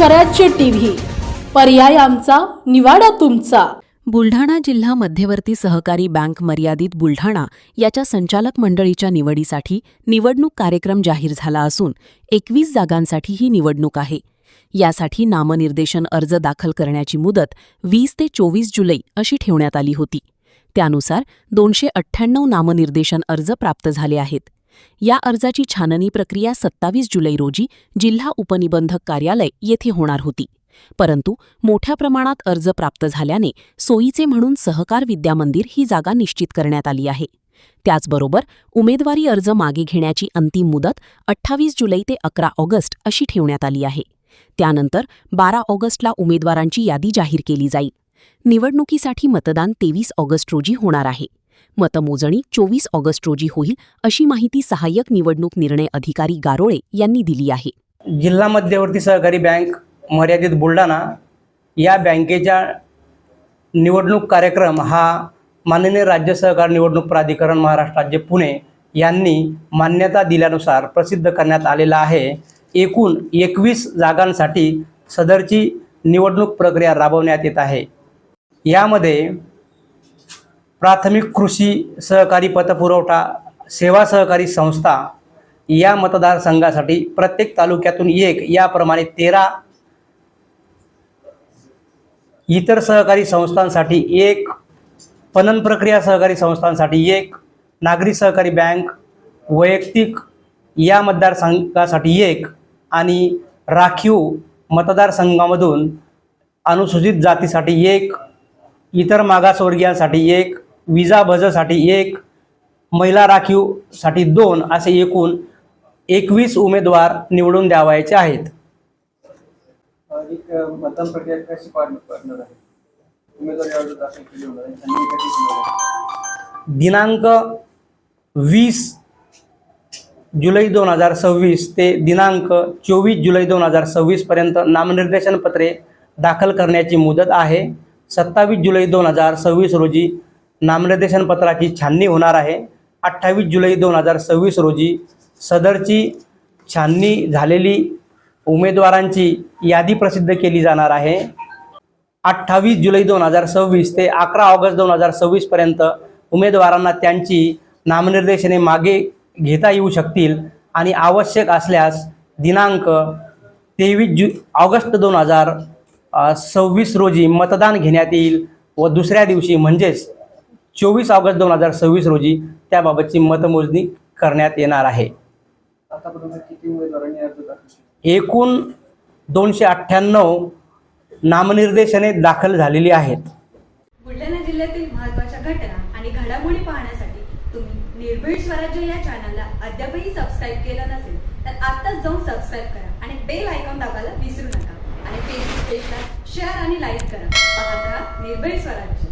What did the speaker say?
स्वराज्य टीव्ही, पर्याय आमचा, निवाडा तुमचा। बुलढाणा जिल्हा मध्यवर्ती सहकारी बँक मर्यादित बुलढाणा याच्या संचालक मंडळीच्या निवडीसाठी निवडणूक कार्यक्रम जाहीर झाला असून 21 जागांसाठी ही निवडणूक आहे। यासाठी नामनिर्देशन अर्ज दाखल करण्याची मुदत 20 ते 24 जुलै अशी ठेवण्यात आली होती। त्यानुसार 298 नामनिर्देशन अर्ज प्राप्त झाले आहेत। या अर्जाची छाननी प्रक्रिया 27 जुलै रोजी जिल्हा उपनिबंधक कार्यालय येथे होणार होती। परंतु मोठ्या प्रमाणात अर्ज प्राप्त झाल्याने सोयीचे म्हणून सहकार विद्यामंदिर ही जागा निश्चित करण्यात आली आहे। त्याचबरोबर उमेदवारी अर्ज मागे घेण्याची अंतिम मुदत 28 जुलै ते 11 ऑगस्ट अशी ठेवण्यात आली आहे। त्यानंतर 12 ऑगस्टला उमेदवारांची यादी जाहीर केली जाईल। निवडणुकीसाठी मतदान 23 ऑगस्ट रोजी होणार आहे। मतमोजणी 24 ऑगस्ट रोजी होईल अशी माहिती सहाय्यक निवडणूक निर्णय अधिकारी गारोळे यांनी दिली आहे। जिल्हा मध्यवर्ती सहकारी बँक मर्यादित बुलढाणा या बँकेच्या निवडणूक कार्यक्रम हा माननीय राज्य सहकार निवडणूक प्राधिकरण महाराष्ट्र राज्य पुणे यांनी मान्यता दिल्यानुसार प्रसिद्ध करण्यात आलेला आहे। एकूण 21 जागांसाठी सदरची निवडणूक प्रक्रिया राबवण्यात येत आहे। यामध्ये प्राथमिक कृषी सहकारी पतपुरवठा सेवा सहकारी संस्था या मतदारसंघासाठी प्रत्येक तालुक्यातून एक, याप्रमाणे 13 इतर सहकारी संस्थांसाठी एक, पणन प्रक्रिया सहकारी संस्थांसाठी एक, नागरी सहकारी बँक वैयक्तिक या मतदारसंघासाठी एक आणि राखीव मतदारसंघामधून अनुसूचित जातीसाठी एक, इतर मागासवर्गीयांसाठी एक, विजा भजसाठी एक, महिला राखीवसाठी 2 असे एकूण 21 उमेदवार निवडून द्यावायचे आहेत। मतदान प्रक्रिया कशी पाडणार आहे? उमेदवारी अर्ज दाखल केले होणार आहे। दिनांक 20 जुलै 2026 ते दिनांक 24 जुलै 2026 पर्यंत नामनिर्देशन पत्रे दाखल करण्याची मुदत आहे। 27 जुलै 2026 रोजी नामनिर्देशन पत्राची छाननी होणार आहे। 28 जुलै 2026 रोजी सदरची छाननी झालेली उमेदवारांची यादी प्रसिद्ध केली जाणार आहे। 28 जुलै 2026 ते 11 ऑगस्ट 2026 पर्यंत उमेदवारांना त्यांची नामनिर्देशने मागे घेता येऊ शकतील आणि आवश्यक असल्यास दिनांक 23 ऑगस्ट 2026 रोजी मतदान घेण्यात येईल व दुसऱ्या दिवशी म्हणजेच 24 ऑगस्ट 2026 रोजी त्याबाबतची मतमोजणी करण्यात येणार आहे। आतापर्यंत किती उमेदवारांनी अर्ज दाखल केले? एकूण 298 नामनिर्देशने दाखल झालेली आहेत। बुलढाणा जिल्ह्यातील महत्त्वाच्या घटना आणि घडामोडी पाहण्यासाठी तुम्ही निर्भीड स्वराज्य या चॅनलला अद्यापही सबस्क्राईब केलं नसेल तर आत्ताच जाऊन सबस्क्राईब करा आणि बेल आयकॉन दाबायला विसरू नका आणि फेसबुक पेजला शेअर आणि लाईक करा। पाहत राहा निर्भीड स्वराज्य।